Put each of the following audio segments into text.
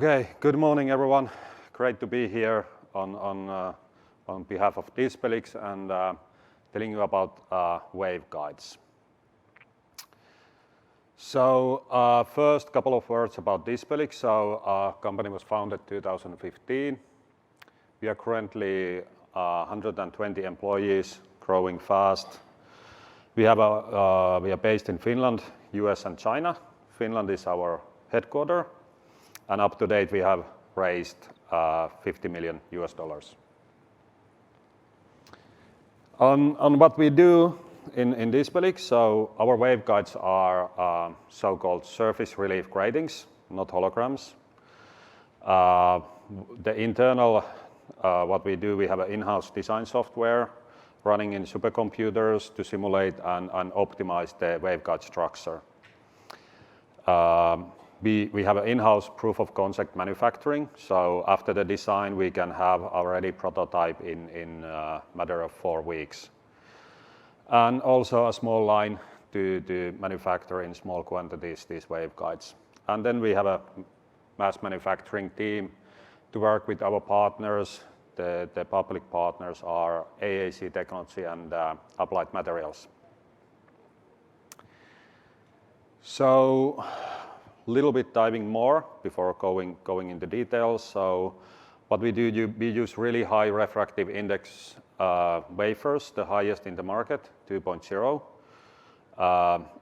Okay, good morning everyone. Great to be here on behalf of Dispelix and telling you about waveguides. So first couple of words about Dispelix. So our company was founded 2015. We are currently 120 employees, growing fast. We are based in Finland, US and China. Finland is our headquarters. And up to date, we have raised $50 million. On what we do in Dispelix, so our waveguides are so-called surface relief gratings, not holograms. The internal, what we do, we have an in-house design software running in supercomputers to simulate and optimize the waveguide structure. We have an in-house proof of concept manufacturing, so after the design we can have already prototype in a matter of 4 weeks. And also a small line to manufacture in small quantities these waveguides. And then we have a mass manufacturing team to work with our partners. The public partners are AAC Technology and Applied Materials. So little bit diving more before going into details. So what we do, we use really high refractive index wafers, the highest in the market, 2.0.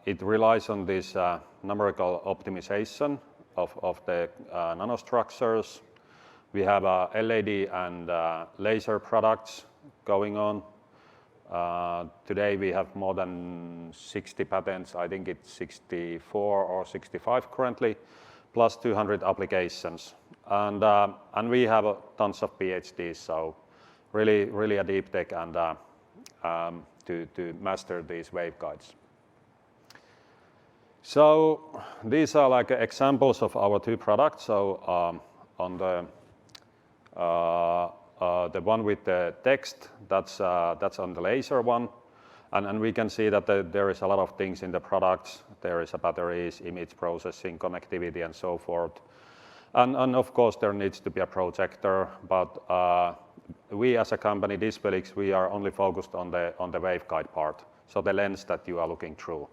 It relies on this numerical optimization of the nanostructures. We have LED and laser products going on. Today we have more than 60 patents, I think it's 64 or 65 currently, plus 200 applications. And we have tons of PhDs, so really a deep tech and to master these waveguides. So these are like examples of our 2 products. So on the one with the text, that's on the laser one. And we can see that there is a lot of things in the products. There is batteries, image processing, connectivity, and so forth. And of course, there needs to be a projector. But we as a company, Dispelix, we are only focused on the waveguide part, so the lens that you are looking through.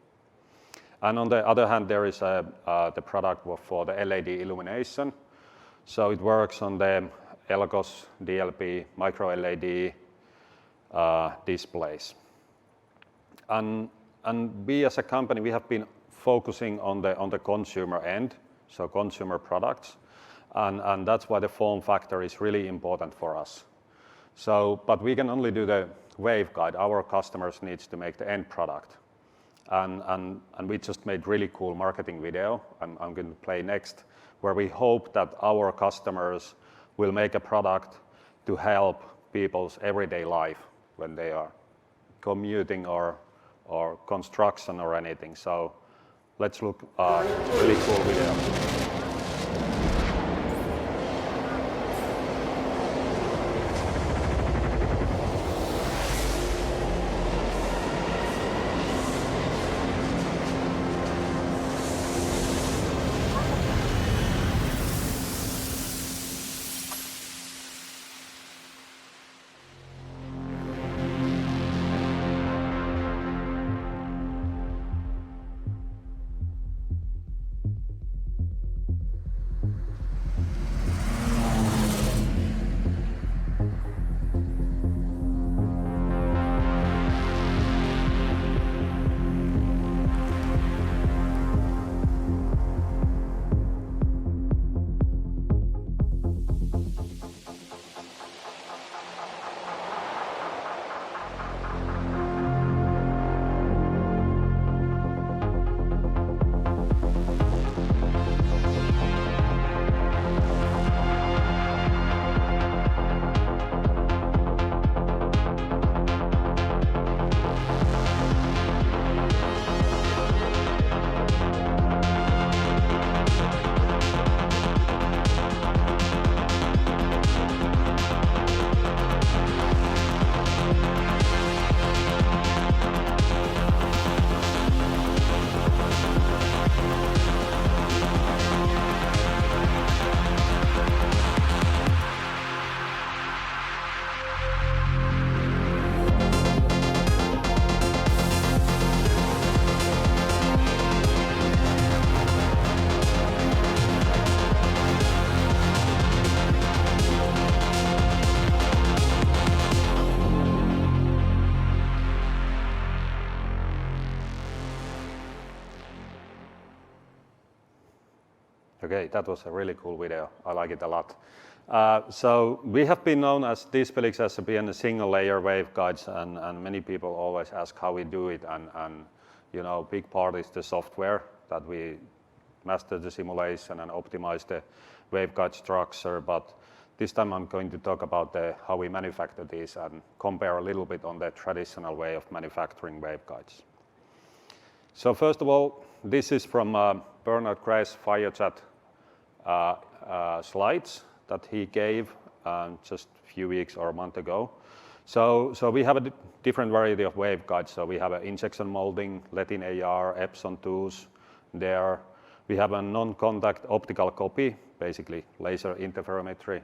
And on the other hand, there is the product for the LED illumination. So it works on the LCOS, DLP, micro LED displays. And we as a company, we have been focusing on the consumer end, so consumer products, and that's why the form factor is really important for us. So, but we can only do the waveguide. Our customers needs to make the end product, and we just made really cool marketing video. I'm going to play next, where we hope that our customers will make a product to help people's everyday life when they are commuting or construction or anything. So let's look at a really cool video. Okay, that was a really cool video. I like it a lot. So we have been known as Dispelix as being a single layer waveguides, and many people always ask how we do it, and you know, big part is the software that we master the simulation and optimize the waveguide structure. But this time I'm going to talk about how we manufacture these and compare a little bit on the traditional way of manufacturing waveguides. So first of all, this is from Bernard Gray's FireChat slides that he gave just a few weeks or a month ago. So we have a different variety of waveguides. So we have an injection molding, Latin AR, Epson tools there. We have a non-contact optical copy, basically laser interferometry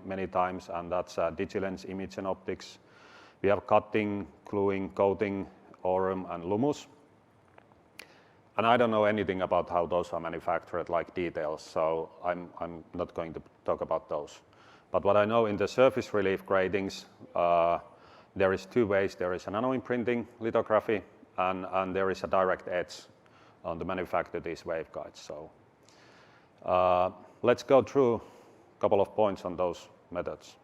many times, and that's Digilens imaging optics. We have cutting, gluing, coating, Aurum, and Lumus. And I don't know anything about how those are manufactured, like details, so I'm not going to talk about those. But what I know in the surface relief gratings, there is two ways. There is a nanoimprinting lithography, and there is a direct etch on the manufacture these waveguides. So let's go through a couple of points on those methods.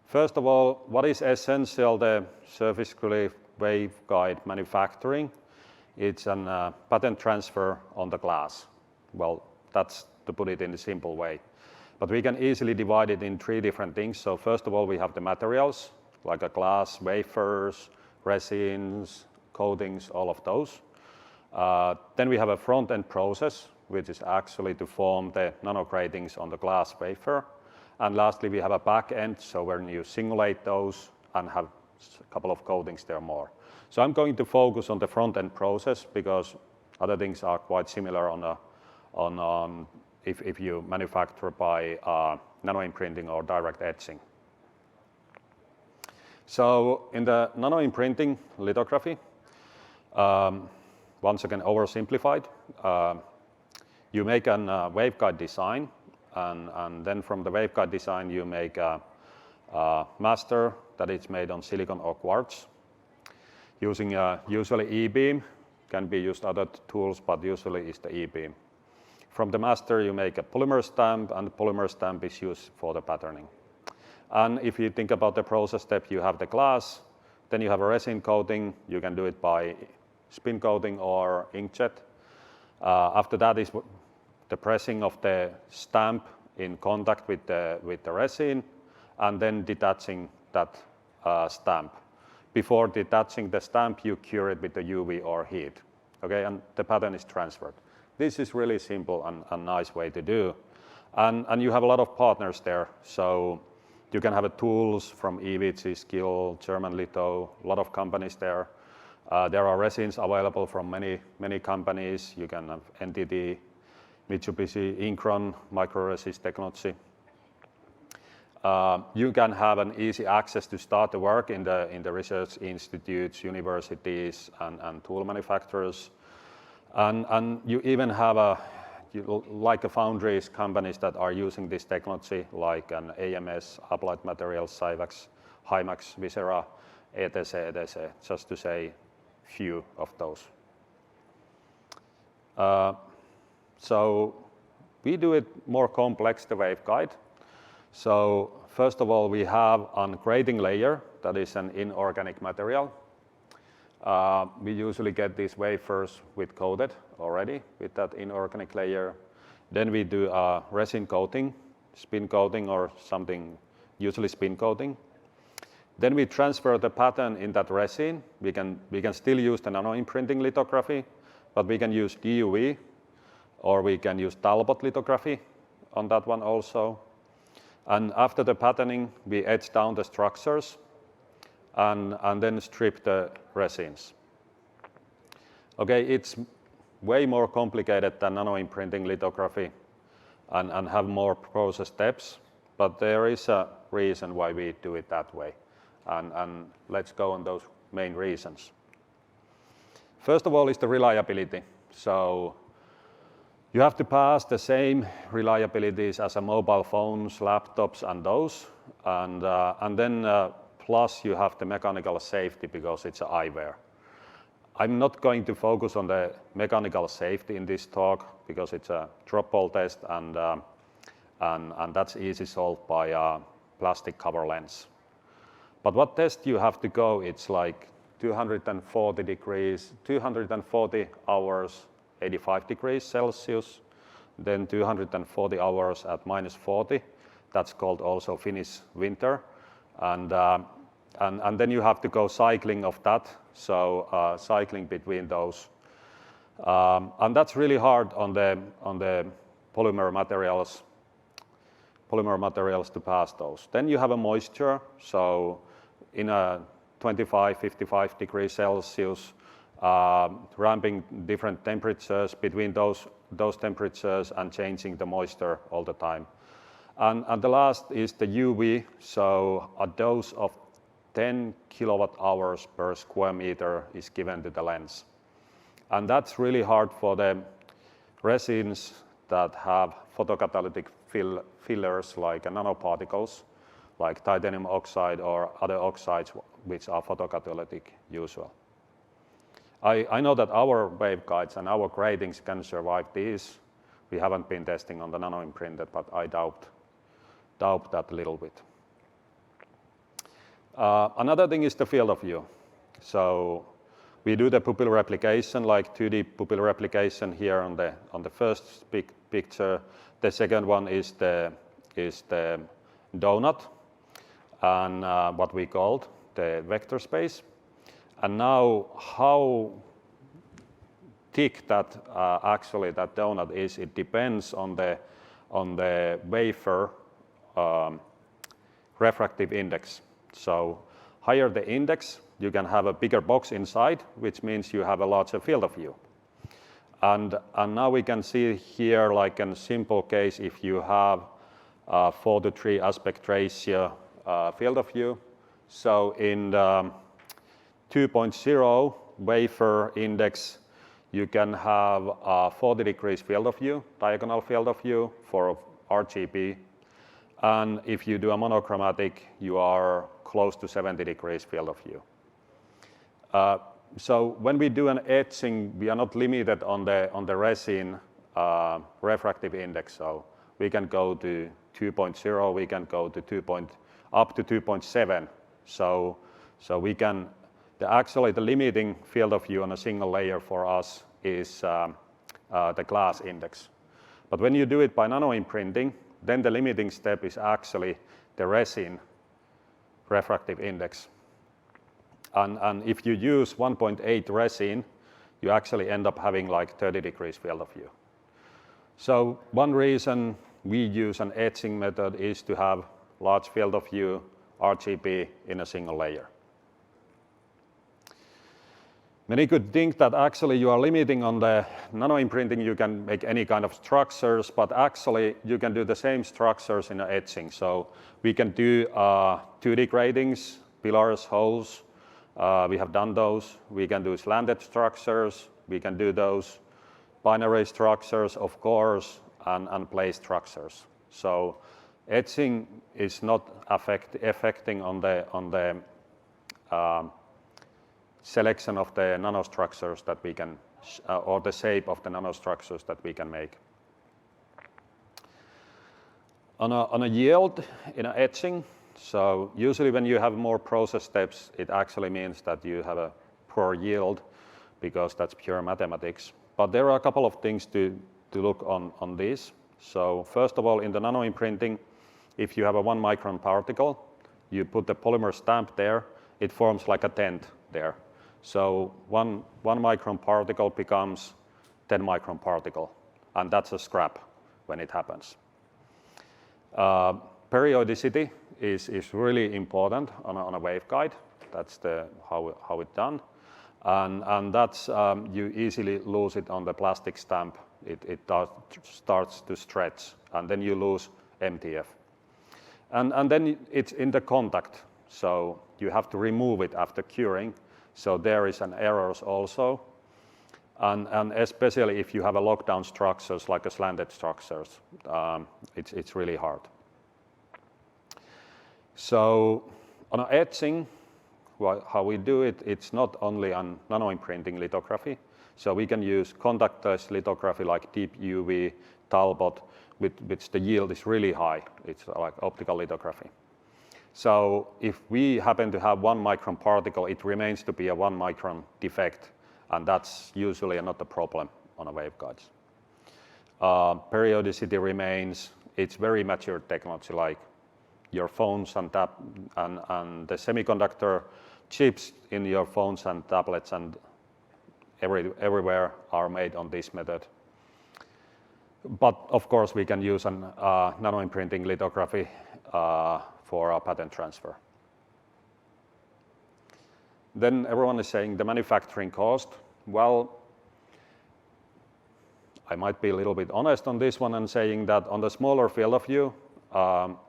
First of all, what is essential the surface relief waveguide manufacturing? It's a pattern transfer on the glass. Well, that's to put it in a simple way. But we can easily divide it in three different things. So first of all, we have the materials, like a glass, wafers, resins, coatings, all of those. Then we have a front-end process, which is actually to form the nanogratings on the glass wafer. And lastly, we have a back end, so when you simulate those and have a couple of coatings there more. So I'm going to focus on the front-end process because other things are quite similar on if you manufacture by nanoimprinting or direct etching. So in the nanoimprinting lithography, once again oversimplified, you make a waveguide design, and then from the waveguide design you make a master that is made on silicon or quartz using usually E-beam. Can be used other tools, but usually it's the E-beam. From the master you make a polymer stamp, and the polymer stamp is used for the patterning. And if you think about the process step, you have the glass, then you have a resin coating. You can do it by spin coating or inkjet. After that is the pressing of the stamp in contact with the resin, and then detaching that stamp. Before detaching the stamp, you cure it with the UV or heat, okay, and the pattern is transferred. This is really simple and a nice way to do. And you have a lot of partners there, so you can have tools from EVG, Skill, German Litho, a lot of companies there. There are resins available from many companies. You can have NTT, Mitsubishi, Incron, microresist technology. You can have an easy access to start the work in the research institutes, universities, and tool manufacturers. And you even have like a foundries companies that are using this technology, like an AMS, Applied Materials, Cyvax, Hymax, Visera, etc., just to say few of those. So we do it more complex, the waveguide. So first of all, we have a grating layer that is an inorganic material. We usually get these wafers with coated already with that inorganic layer. Then we do a resin coating, spin coating or something, usually spin coating. Then we transfer the pattern in that resin. We can still use the nanoimprinting lithography, but we can use DUV or we can use Talbot lithography on that one also. And after the patterning, we etch down the structures and then strip the resins. Okay, it's way more complicated than nanoimprinting lithography and have more process steps, but there is a reason why we do it that way. And let's go on those main reasons. First of all is the reliability. So you have to pass the same reliabilities as a mobile phones, laptops, and those. And then plus you have the mechanical safety because it's an eyewear. I'm not going to focus on the mechanical safety in this talk because it's a drop ball test and that's easy solved by a plastic cover lens. But what test you have to go, it's like 240 degrees, 240 hours, 85 degrees Celsius, then 240 hours at -40. That's called also Finnish winter. And then you have to go cycling of that, so cycling between those. And that's really hard on the polymer materials to pass those. Then you have a moisture, so in a 25, 55 degrees Celsius, ramping different temperatures between those temperatures and changing the moisture all the time. And the last is the UV, so a dose of 10 kilowatt hours per square meter is given to the lens. And that's really hard for the resins that have photocatalytic fillers like nanoparticles, like titanium oxide or other oxides which are photocatalytic usual. I know that our waveguides and our gratings can survive these. We haven't been testing on the nano-imprinted, but I doubt that a little bit. Another thing is the field of view. So we do the pupil replication, like 2D pupil replication here on the first picture. The second one is the donut, and what we called the vector space. And now how thick that actually that donut is, it depends on the wafer refractive index. So higher the index, you can have a bigger box inside, which means you have a larger field of view. And now we can see here, like in a simple case, if you have 4:3 aspect ratio field of view. So in the 2.0 wafer index, you can have a 40 degrees field of view, diagonal field of view for RGB. And if you do a monochromatic, you are close to 70 degrees field of view. So when we do an etching, we are not limited on the resin refractive index. So we can go to 2.0, we can go to up to 2.7. So we can, actually the limiting field of view on a single layer for us is the glass index. But when you do it by nano imprinting, then the limiting step is actually the resin refractive index. And if you use 1.8 resin, you actually end up having like 30 degrees field of view. So one reason we use an etching method is to have large field of view RGB in a single layer. Many could think that actually you are limiting on the nano imprinting, you can make any kind of structures, but actually you can do the same structures in etching. So we can do 2D gratings, pillars, holes. We have done those. We can do slanted structures. We can do those binary structures, of course, and place structures. So etching is not affecting on the selection of the nanostructures that we can, or the shape of the nanostructures that we can make. On a yield in an etching, so usually when you have more process steps, it actually means that you have a poor yield because that's pure mathematics. But there are a couple of things to look on this. So first of all, in the nano imprinting, if you have a 1 micron particle, you put the polymer stamp there, it forms like a tent there. So one micron particle becomes 10 micron particle, and that's a scrap when it happens. Periodicity is really important on a waveguide. That's how it's done, and that's you easily lose it on the plastic stamp. It starts to stretch, and then you lose MTF, and then it's in the contact. So you have to remove it after curing. So there is an errors also, and especially if you have a lockdown structures like a slanted structures, it's really hard. So on etching, how we do it, it's not only on nanoimprinting lithography. So we can use contactless lithography like deep UV, Talbot, which the yield is really high. It's like optical lithography. So if we happen to have 1 micron particle, it remains to be a 1 micron defect, and that's usually not a problem on a waveguides. Periodicity remains. It's very mature technology, like your phones and the semiconductor chips in your phones and tablets and everywhere are made on this method. But of course, we can use an nanoimprinting lithography for a patent transfer. Then everyone is saying the manufacturing cost. Well, I might be a little bit honest on this one and saying that on the smaller field of view,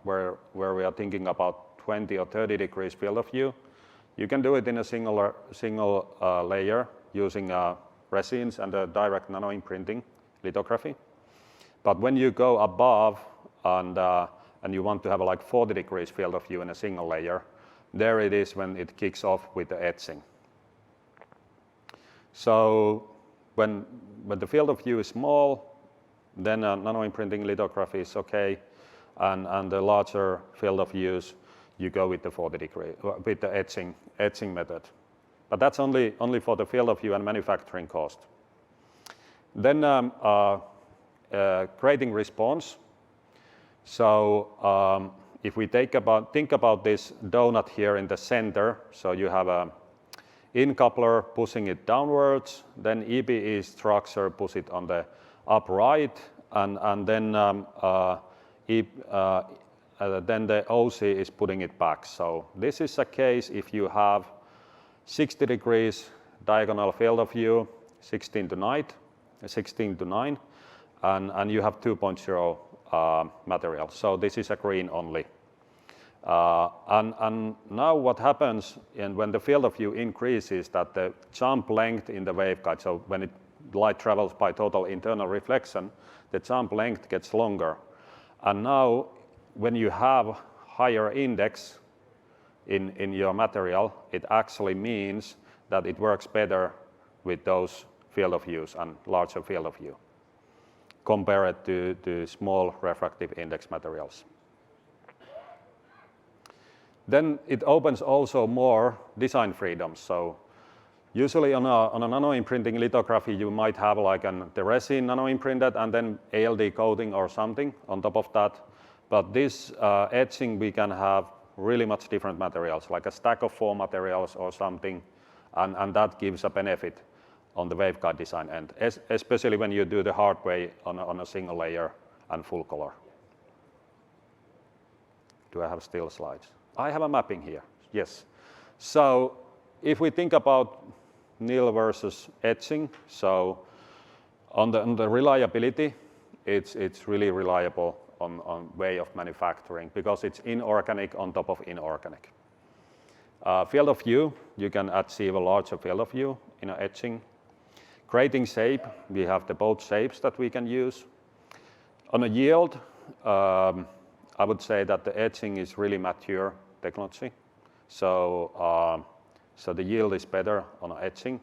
where we are thinking about 20 or 30 degrees field of view, you can do it in a single layer using resins and a direct nanoimprinting lithography. But when you go above and you want to have like 40 degrees field of view in a single layer, there it is when it kicks off with the etching. So when the field of view is small, then nanoimprinting lithography is okay, and the larger field of views, you go with the 40 degree with the etching method. But that's only for the field of view and manufacturing cost. Then grading response. So if we think about this donut here in the center, so you have a in-coupler pushing it downwards, then EBE structure push it on the upright, and then the OC is putting it back. So this is a case if you have 60 degrees diagonal field of view, 16 to 9, and you have 2.0 material. So this is a green only. And now what happens when the field of view increases, that the jump length in the waveguide, so when light travels by total internal reflection, the jump length gets longer. And now when you have higher index in your material, it actually means that it works better with those field of views and larger field of view compared to small refractive index materials. Then it opens also more design freedom. So usually on a nanoimprinting lithography, you might have like the resin nanoimprinted and then ALD coating or something on top of that. But this etching, we can have really much different materials, like a stack of 4 materials or something, and that gives a benefit on the waveguide design end, especially when you do the hard way on a single layer and full color. Do I have still slides? I have a mapping here, yes. So if we think about nil versus etching, so on the reliability, it's really reliable on way of manufacturing because it's inorganic on top of inorganic. Field of view, you can achieve a larger field of view in etching. Creating shape, we have both shapes that we can use. On a yield, I would say that the etching is really mature technology. So the yield is better on etching.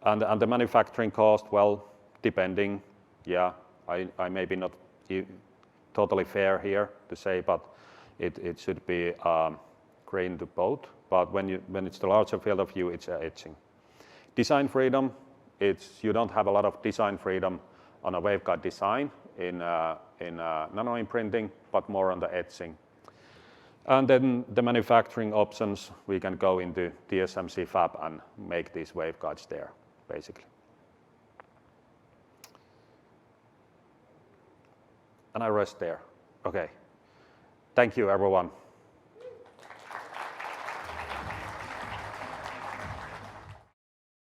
And the manufacturing cost, well, depending, yeah, I may be not totally fair here to say, but it should be green to both. But when it's the larger field of view, it's etching. Design freedom, you don't have a lot of design freedom on a waveguide design in nanoimprinting, but more on the etching. And then the manufacturing options, we can go into TSMC fab and make these waveguides there, basically. And I rest there. Okay. Thank you, everyone.